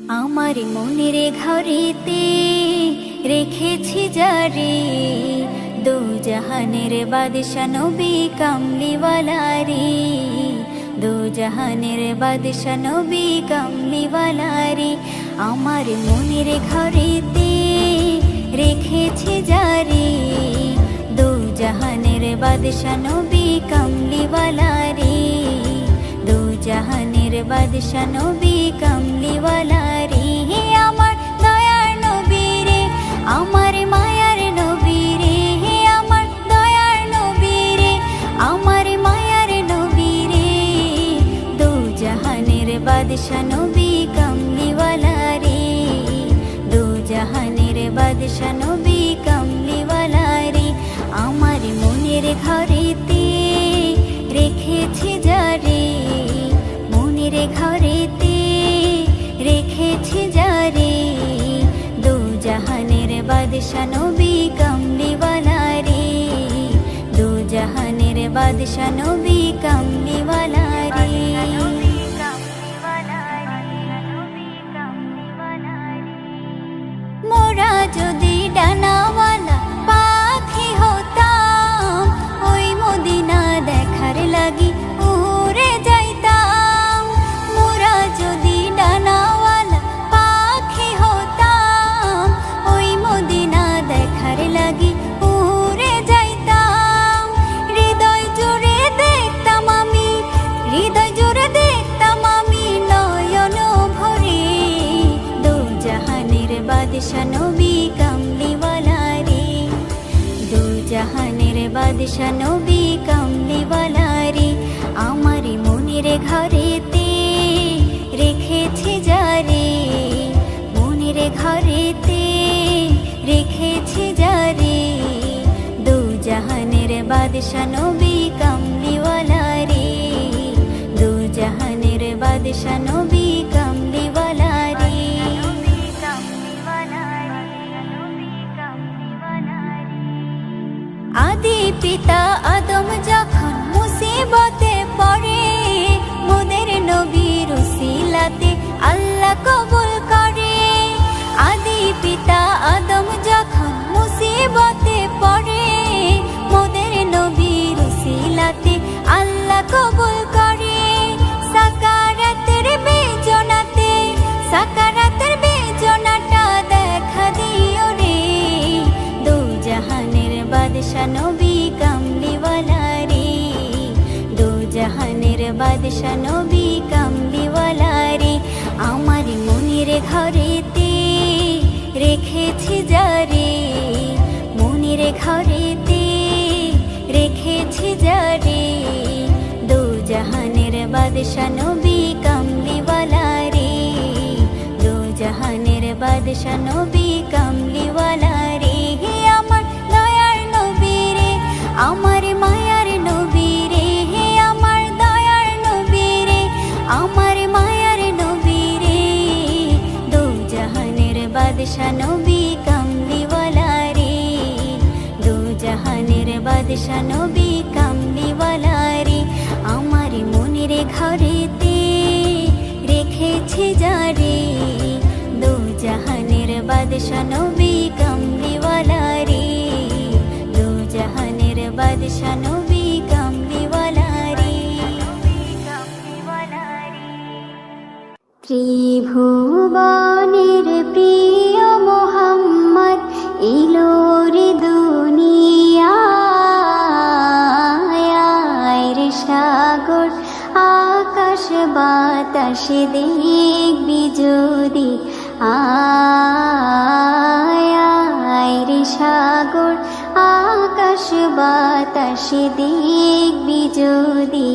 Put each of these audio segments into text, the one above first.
আমার মনের ঘরেতে রেখেছি যারে, দু জাহানের বাদশা নবী কামলিওয়ালা রে, দু জাহানের বাদশা নবী কামলিওয়ালা রে। আমার মনের ঘরেতে রেখেছি যারে, দু জাহানের বাদশা নবী কামলিওয়ালা রে, দু জাহানের বাদশা নবী কামলিওয়ালা রে। আমার দয়ার নবী রে, আমার মায়ার নবী রে, আমার দয়ার নবী রে, আমার মায়ার নবী রে, দু জাহানের বাদশা নবী কামলিওয়ালা রে, দু জাহানের বাদশা নবী কামলিওয়ালা রে। আমার মনের ঘরেতে রেখেছি যারে, মনের ঘরেতে রেখেছি যারে, দু জাহানের বাদশা নবী কামলিওয়ালা রে, দু জাহানের বাদশা নবী কামলিওয়ালা রে। মোরা যদি ডানাওয়ালা পাখি হতাম, ওই মদিনা দেখার লাগি উড়ে যাইতাম। মোরা যদি ডানাওয়ালা পাখি হতাম, ওই মদিনা দেখার লাগি উড়ে যাইতাম। হৃদয় জুড়ে দেখতাম আমি, হৃদয় জুড়ে দেখতাম আমি নয়ন ভরে, দু জাহানের বাদশা নবী কামলিওয়ালা রে, দু জাহানের বাদশা নবী কামলিওয়ালা রে। আমার মনের ঘরেতে রেখেছি যারে, মনের ঘরেতে রেখেছি যারে, দু জাহানের বাদশা নবী কামলিওয়ালা রে, দু জাহানের বাদশা নবী কামলিওয়ালা রে। আদি পিতা আদম যখন মুসিবতে পড়ে, মোদের নবীর উসিলাতে আল্লাহ কবুল করে। আদি পিতা আদম যখন মুসিবতে পড়ে, মোদের নবীর উসিলাতে আল্লাহ কবুল করে। সাকারাতের বেজনাতে, সাকারাতের বেজনাটা দেখা দিও রে, দু জাহানের বাদশা নবী কামলিওয়ালা রে, দু জাহানের বাদশা নবী কামলিওয়ালা রে। আমার মনের ঘরেতে রেখেছি যারে, মনের ঘরেতে রেখেছি যারে, দু জাহানের বাদশা নবী কামলিওয়ালা রে, দু জাহানের বাদশা নবী কামলিওয়ালা রে। আমার দয়ার নবী রে, আমার মায়ার নবী রে, আমার দয়ার নবী রে, আমার মায়ার নবী রে, দু জাহানের বাদশা নবী কামলিওয়ালা রে, দু জাহানের বাদশা নবী কামলিওয়ালা রে। আমার মনের ঘরেতে রেখেছি যারে, দু জাহানের বাদশা নবী কামলিওয়ালা রে, দু জাহানের বাদশা নবী কামলিওয়ালা রে। ত্রিভুবনের প্রিয় মোহাম্মদ এলো রে দুনিয়ায়, রে সাগর আকাশ বাতাস দেখবি যদি আয়, রে সাগর আকাশ বাতাস দেখবি যদি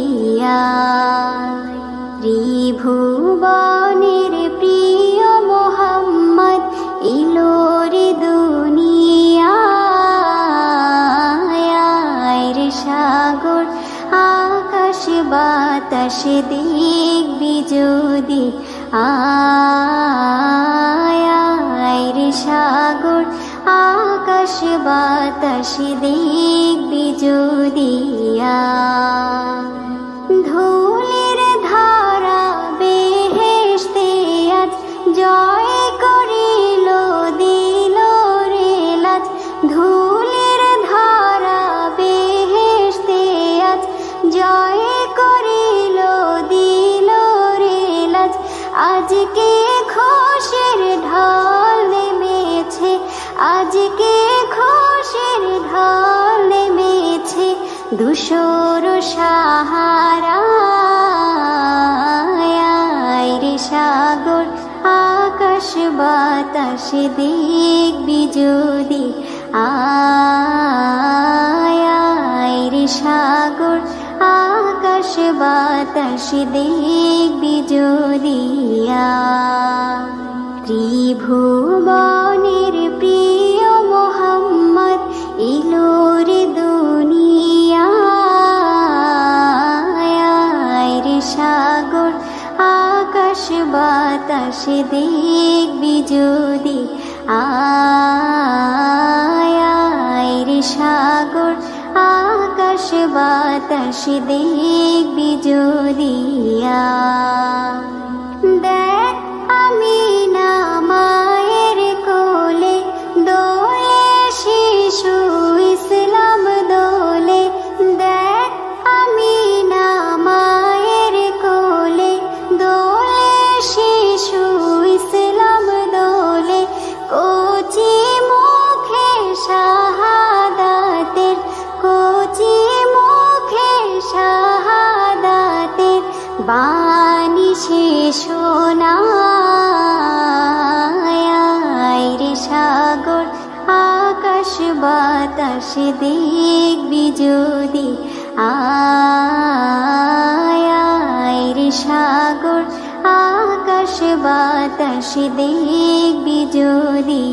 আয়। ত্রিভুবনের প্রিয় মোহাম্মদ এলো রে দুনিয়ায়, রে সাগর আকাশ বাতাস দেখবি যদি আয়, রে সাগর আকাশ বাতাস দেখবি যদি আয়। ধুলির ধারা বেহেশতে আজ জয় করিল দিল রে লাজ, ধুলির ধরা বেহেশতে আজ জয় করিল দিল রে লাজ। আজকে খুশির ঢল নেমেছে, আজকে খুশির ঢল নেমেছে, ধূসর সাহারায় রে সাগর আকাশ বাতাস দেখবি যদি, আয় রে সাগর আকাশ বাতাস দেখবি যদি। ত্রিভুবনের প্রিয় মোহাম্মদ এলো রে দুনিয়ায় রে সাগর আকাশ বাতাস দেখবি যদি, আয় রে সাগর আকাশ বাতাস দেখবি যদি। দেখ আমিনা মায়ের কোলে দোলে শিশু ইসলাম দোলে, দেখ আমিনা মায়ের কোলে দোলে শিশু ইসলাম দোলে, কচি মুখে শাহাদাতের, কচি মুখে শাহাদাতের বাণী সে শোনায় রে সাগর আকাশ বাতাস দেখবি যদি, আয় রে সাগর আকাশ বাতাস দেখবি যদি।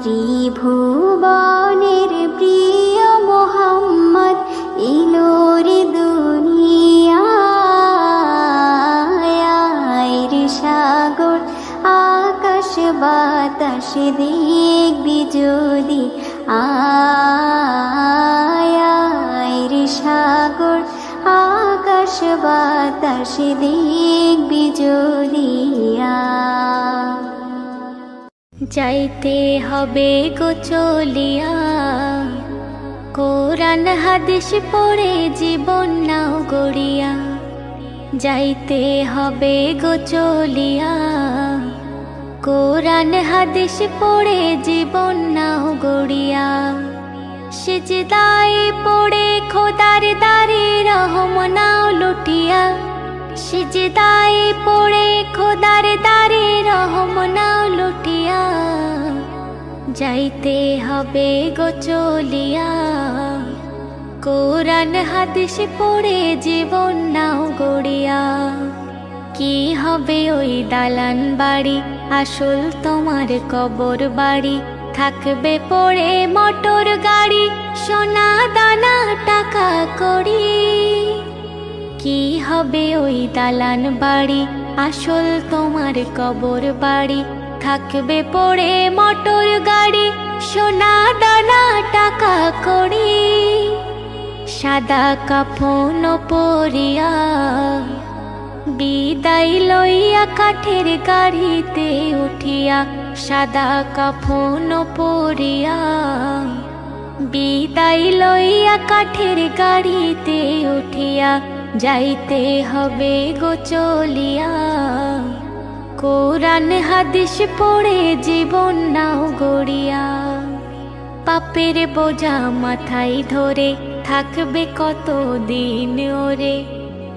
ত্রিভুবনের প্রিয় মোহাম্মদ এলো রে দুনিয়ায় রে সাগর আকাশ বাতাস দেখবি যদি, আয় রে সাগর আকাশ বাতাস দেখবি যদি। যাইতে হবে গো চলিয়া, কোরআন হাদিস পড়ে জীবন নাও গড়িয়া, যাইতে হবে গো চলিয়া, কোরআন হাদিস পড়ে জীবন নাও গড়িয়া। সিজদায় পড়ে খোদার দারে রহম নাও লুটিয়া, সিজদায় পড়ে খোদার দারে রহম নাও লুটিয়া, যাইতে হবে গো চলিয়া, কোরআন হাদিস পড়ে জীবন নাও গড়িয়া। কি হবে ওই দালান বাড়ি, আসল তোমার কবর বাড়ি, থাকবে পড়ে মোটর গাড়ি, সোনা দানা টাকা কড়ি। কি হবে ওই দালান বাড়ি, আসল তোমার কবর বাড়ি, থাকবে পড়ে মোটর গাড়ি, সোনা দানা টাকা কড়ি। সাদা কাফন পরিয়া বিদায় লইয়া কাঠের গাড়িতে উঠিয়া, সাদা কাফন পরিয়া বিদায় লইয়া কাঠের গাড়িতে উঠিয়া, যাইতে হবে গো চলিয়া, কোরআন হাদিস পড়ে জীবন নাও গড়িয়া। পাপের বোঝা মাথায় ধরে থাকবে কত দিন ওরে,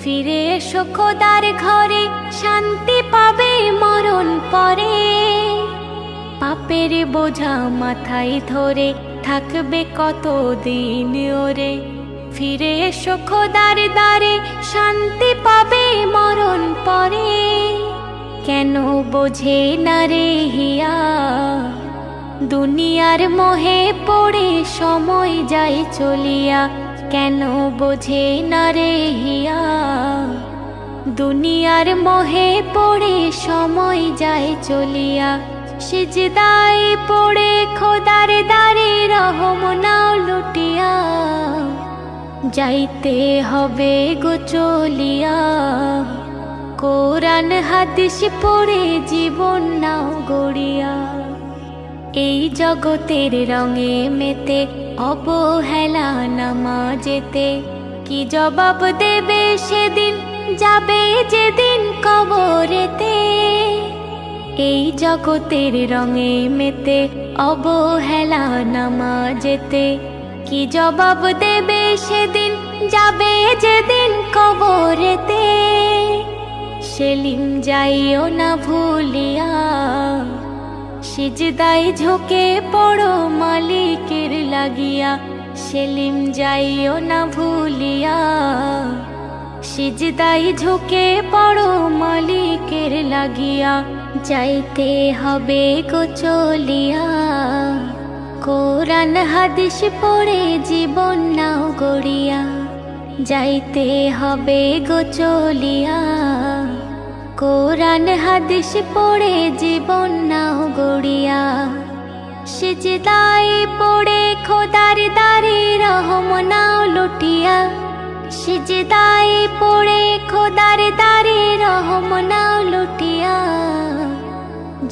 ফিরে এসো খোদার ঘরে, শান্তি পাবে মরণ পরে। পাপের বোঝা মাথায় ধরে থাকবে কত দিন ওরে, ফিরে এসো খোদার দ্বারে, শান্তি পাবে মরণ পরে। কেন বোঝে না রে হিয়া, দুনিয়ার মোহে পড়ে সময় যায় চলিয়া, কেন বোঝে না রে হিয়া, দুনিয়ার মোহে পড়ে সময় যায় চলিয়া। সিজদায় পড়ে খোদার দ্বারে রহম নাও লুটিয়া, যাইতে হবে গো চলিয়া, কোরআন হাদিস পড়ে জীবন নাও গড়িয়া। এই জগতের রঙে মেতে অবহেলা নামাজেতে, কি জবাব দেবে সেদিন, যাবে যেদিন কবরেতে। এই জগতের রঙে মেতে অবহেলা নামাজেতে, কি জবাব দেবে সেদিন, যাবে যেদিন কবরেতে। সেলিম যাইও না ভুলিয়া, সিজদায় ঝুঁকে পড়ো মালিকের লাগিয়া। সেলিম যাইও না ভুলিয়া, সিজদায় ঝুঁকে পড়ো মালিকের লাগিয়া। যাইতে হবে গো চলিয়া, কোরআন হাদিস পড়ে জীবন নাও গড়িয়া। যাইতে হবে গো চলিয়া, কোরআন হাদিস পড়ে জীবন নাও গড়িয়া। সিজদায় পড়ে খোদার দারে রহম নাও লুটিয়া। সিজদায় পড়ে খোদার দারে রহম নাও লুটিয়া।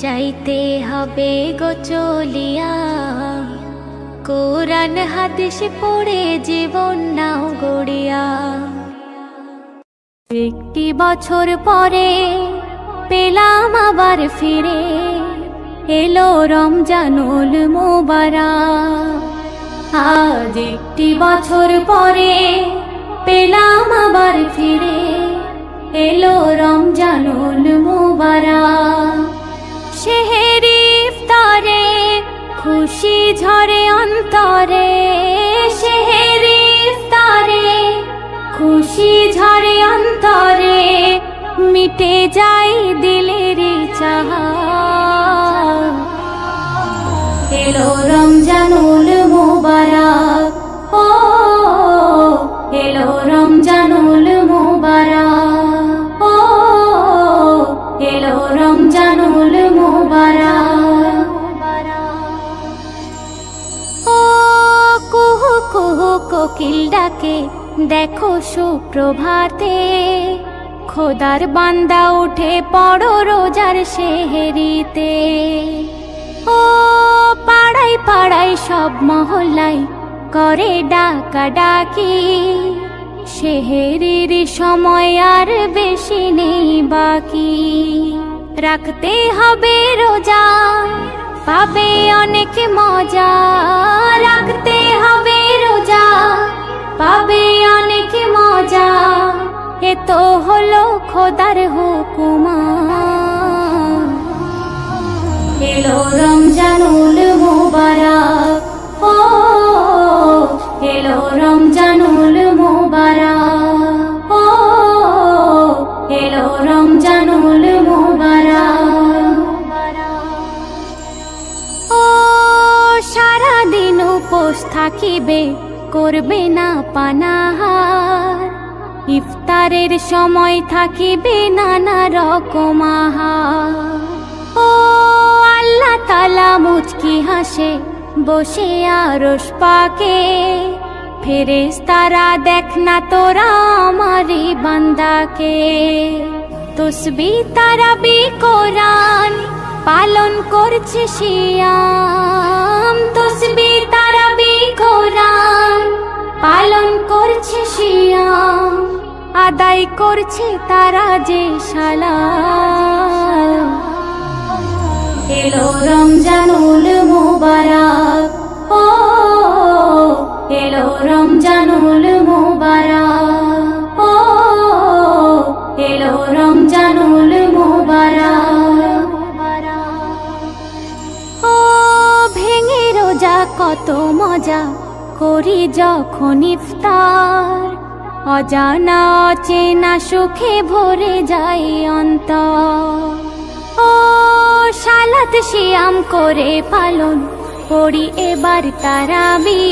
যাইতে হবে গো চলিয়া, কোরআন হাদিস পড়ে জীবন নাও গড়িয়া। একটি বছর পরে পেলাম আবার ফিরে, এলো রমজানুল মুবারক। আজ একটি বছর পরে পেলাম আবার ফিরে, এলো রমজানুল মুবারক। সেহেরি ইফতারে খুশি ঝরে অন্তরে, সেহেরি ইফতারে খুশি ঝরে অন্তরে। মিটে যাই দিলের চাহা, এলো রমজানুল মুবারক। ও এলো রমজানুল মুবারক। ও এলো রমজানুল মুবারক। ও কুহু কুহু কোকিল ডাকে দেখো সুপ্রভাতে, খোদার বান্দা উঠে পড়ো রোজার সেহেরিতে। ও পাড়ায় পাড়ায় সব মহল্লায় করে ডাকা ডাকি, সেহেরির সময় আর বেশি নেই বাকি। রাখতে হবে রোজা, পাবে অনেক মজা। রাখতে হবে রোজা, পাবে অনেক মজা। এ তো হলো খোদার হুকুমা, এলো রমজানুল মুবারক। ও এলো রমজানুল মুবারক। ও এলো রমজানুল মুবারক। ও সারাদিন উপোস থাকিবে, করবে না পানাহার। ইফতারের সময় থাকিবে নানা রকম আহার। ও আল্লাহ তাআলা মুচকি হাসে বসে আরশ পাকে, ফেরেশতারা দেখ না তোরা আমারি বান্দাকে। তসবিহ তারাবি কোরআন পালন করছে সিয়াম। তসবিহ তারাবি কোরআন পালন করছে সিয়াম। আদায় করছে তারা যে সালাম, এলো রমজানুল মুবারক। ও এলো রমজানুল মুবারক। ও এলো রমজানুল মুবারক। ও ভেঙে রোজা কত মজা করি যখন ইফতার। অজানা অচেনা সুখে ভরে যায় অন্তর। ও সালাত সিয়াম করে পালন করি এবার তারাবি,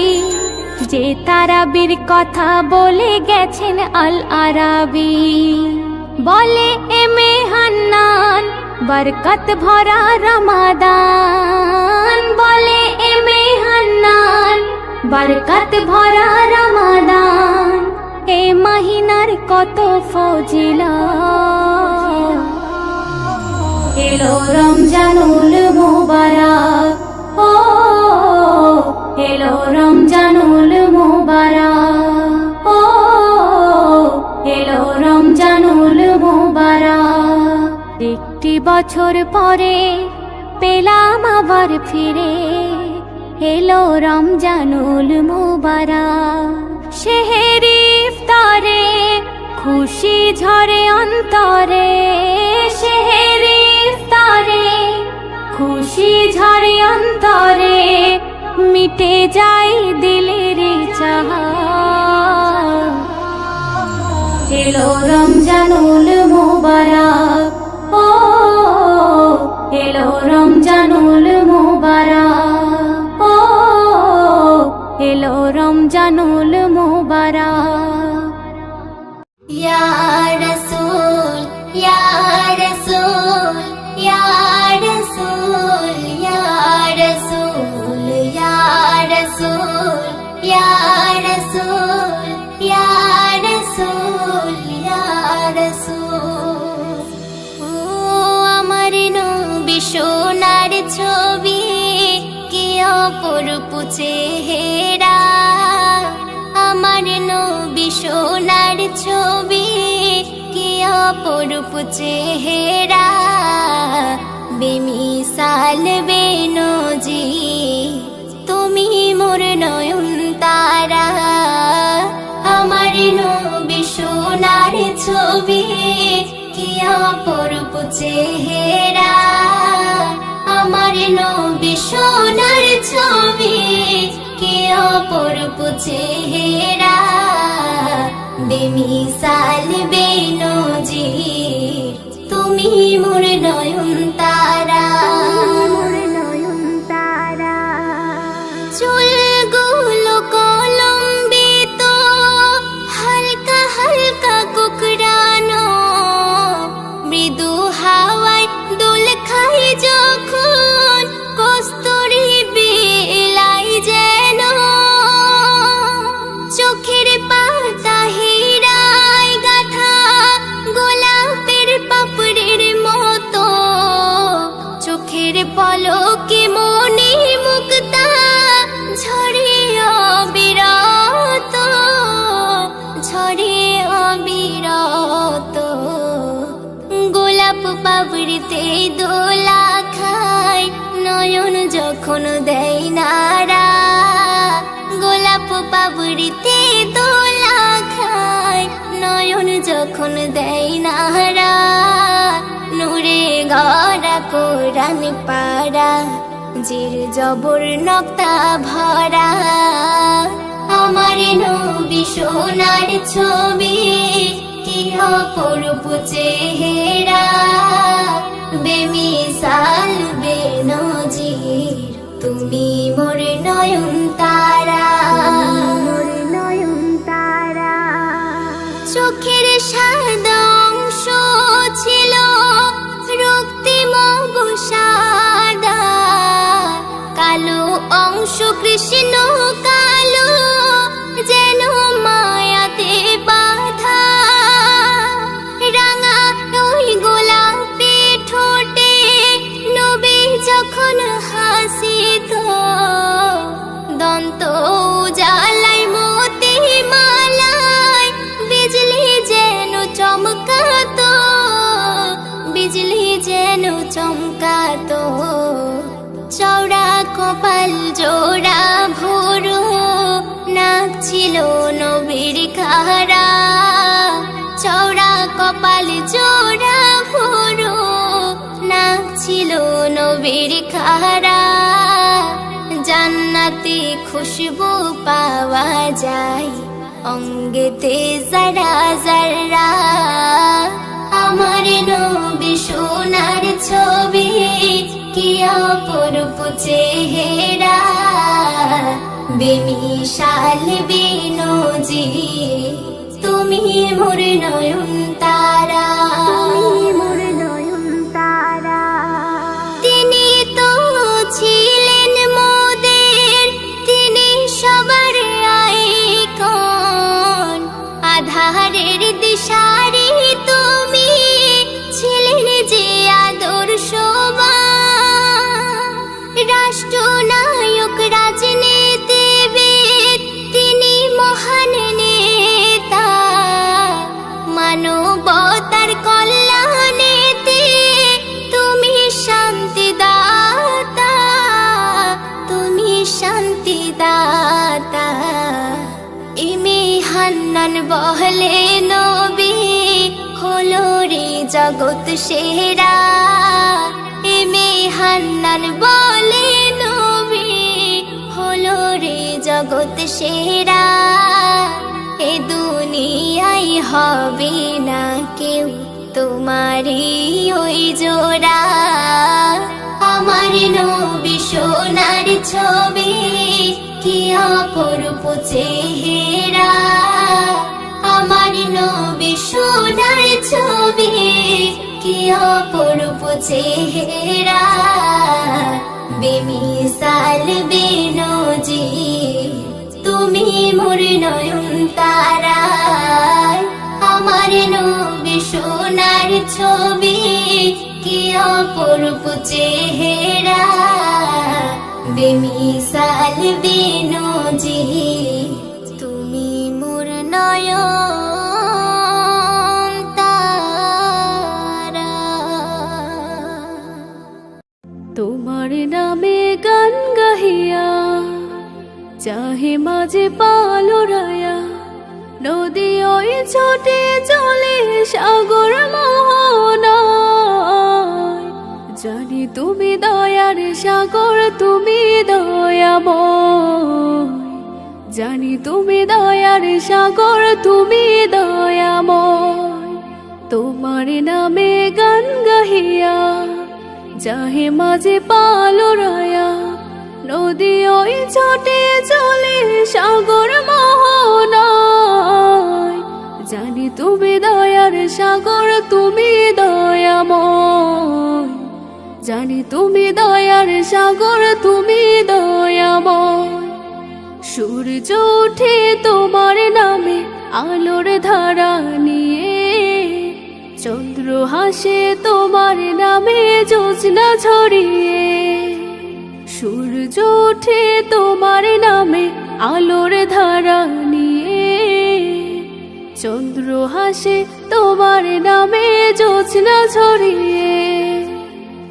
যে তারাবির কথা বলে গেছেন আল আরাবি। বলে এমে হান্নান বরকত ভরা রমাদান। বলে এমে হান্নান বরকত ভরা রমাদান। এ মহিনার কত ফজিলত, এলো রমজানুল মুবারক, ও এলো রমজানুল মুবারক, ও এলো রমজানুল মুবারক। একটি বছর পরে পেলাম আবার ফিরে, এলো রমজানুল মুবারক। সেহেরি ইফতারে খুশি ঝরে অন্তরে, সেহেরি ইফতারে খুশি ঝরে অন্তরে, মিটে যায় দিলের চাহা। এলো রমজানুল মুবারক, ও এলো রমজানুল মুবারক, ও এলো রমজানুল মুবারক। ইয়া রাসূল ইয়া রাসূল ইয়া রাসূল ইয়া রাসূল ইয়া রাসূল ইয়া রাসূল ইয়া রাসূল ইয়া রাসূল। ও আমার নবী সোনার ছবি, কি অপরূপ চেহারা। আমার নবী সোনার ছবি, কি অপরূপ চেহারা। বেমিসাল বেনজির তুমি মোর নয়ন তারা। আমার নবী সোনার ছবি, কি অপরূপ চেহারা। আমার নবী সোনার ছবি, কি অপরূপ চেহারা। বেমিসাল বেনজির তুমি মোর নয়ন তারা। চুলগুলো কলম্বিত, হালকা হালকা কুকড়ানো, মৃদু হাওয়ায় দোল খায় যখন, কস্তুরী বেলাই যেন। চোখের পাতা হীরায় গাঁথা, গোলাপের পাপড়ির মতো, চোখের পলকে মনে মুক্তা ঝরে অবিরত, ঝরে অবিরত। গোলাপ পাপড়িতে দোলা খায়, নয়ন যখন দেয় নাড়া। গোলাপ পাপড়িতে দোলা খায়, নয়ন যখন দেয় নাড়া। নূরে গড়া কোরআন পারা, জির জবর নক্তা ভরা। আমার নবী সোনার ছবি, কি অপরূপ চেহারা। বেমিসাল বেনজির তুমি মোর নয়ন তারা। চোখের সাদা অংশ ছিল রক্তিম সাদা, কালো অংশ কৃষ্ণ কালো, যেন মায়াতে বাধা। রাঙা ওই গোলাপি ঠোঁটে নবী যখন হাসিত, দন্ত উজালাই মোতি মালায়, বিজলি যেন চমকাতো, বিজলি যেন চমকাতো। চওড়া কপাল জোড়া ভুরু, নাক ছিল নবীর খাড়া। চওড়া কপাল জোড়া ভুরু, নাক ছিল নবীর খাড়া। জান্নাতি খুশবু পাওয়া যায় অঙ্গেতে যারা যারা। আমার নবী সোনার ছবি, কি অপরূপ চেহারা। বেমিসাল বেনজির তুমি মোর নয়ন তারা। তিনি তো ছিলেন মোদের, তিনি সবার আইকন। আধারের দিশারি তুমি ছিলেন যে আদর্শ, জগৎ সেরা। এমে হান্নান বলে নবী হলো রে জগৎ সেরা। এ দুনিয়ায় হবে না কেউ তোমারই ওই জোড়া। আমার নবী সোনার ছবি কি অপরূপ চেহারা। আমার নবী সোনার ছবি কি অপরূপ চেহারা। বেমিসাল বেনজির তুমি মোর নয়ন তারা। আমার নবী সোনার ছবি কি অপরূপ চেহারা। বেমিসাল বেনজির তুমি মোর নয়ন তারা। তোমার নামে গান গাহিয়া চাহে মাঝে পালরায়া। নদী ওই ছোটে চলে সাগর মোহনায়। জানি তুমি দয়ার সাগর তুমি দয়াময়। জানি তুমি দয়ার সাগর তুমি দয়াময়। তোমার নামে গান গাহিয়া চাহে মাঝে পালরায়া। নদী ওই ছোটে চলে সাগর মোহনায়। জানি তুমি দয়ার সাগর তুমি দয়াময়। জানি তুমি দয়ার সাগর তুমি দয়াময়। সূর্য ওঠে তোমার নামে আলোর ধারা নিয়ে। চন্দ্র হাসে তোমার নামে জ্যোৎস্না ছড়িয়ে। সূর্য ওঠে তোমার নামে আলোর ধারা নিয়ে। চন্দ্র হাসে তোমার নামে জ্যোৎস্না ছড়িয়ে।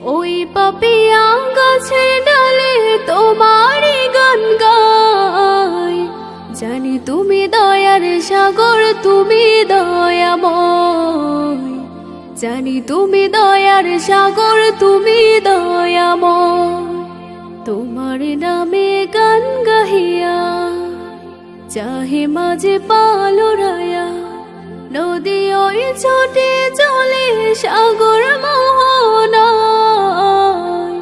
ওই পাপিয়া গাছের ডালে তোমারই গান গায়। জানি তুমি দয়ার সাগর তুমি দয়াময়। জানি তুমি দয়ার সাগর তুমি দয়াময়। তোমার নামে গান গাহিয়া চাহে মাঝে পালরায়া। নদী ওই ছোটে চলে সাগর মোহনায়।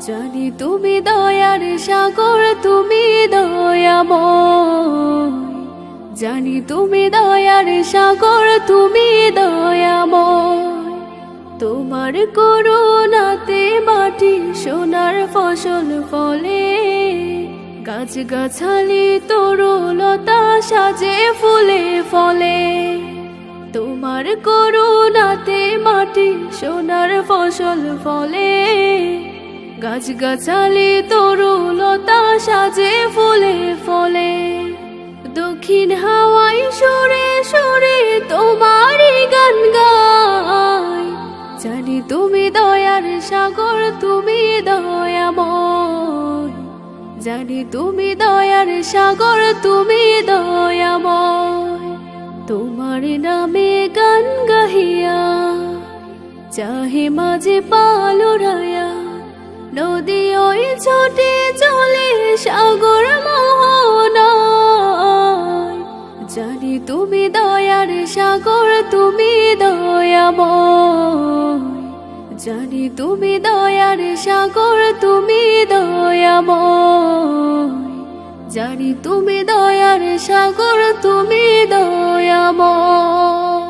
জানি তুমি দয়ার সাগর তুমি দয়াময়। জানি তুমি দয়ার সাগর তুমি দয়াময়। তোমার করুণাতে মাটি সোনার ফসল ফলে। গাছ গাছালি তরুলতা সাজে ফুলে ফলে। তোমার করুণাতে মাটি সোনার ফসল ফলে। গাছ গাছালি তরুলতা সাজে ফুলে ফলে। দক্ষিণ হাওয়ায় সুরে সুরে তোমারই গান গায়। জানি তুমি দয়ার সাগর তুমি দয়াময়। জানি তুমি দয়ার সাগর তুমি দয়াময়। তোমার নামে গান গাহিয়া চাহে মাঝে পালরায়া। নদী ওই ছোটে চলে সাগর মোহনায়। জানি তুমি দয়ার সাগর তুমি দয়াময়। জানি তুমি দয়ার সাগর তুমি দয়াময়। জানি তুমি দয়ার সাগর তুমি দয়াময়।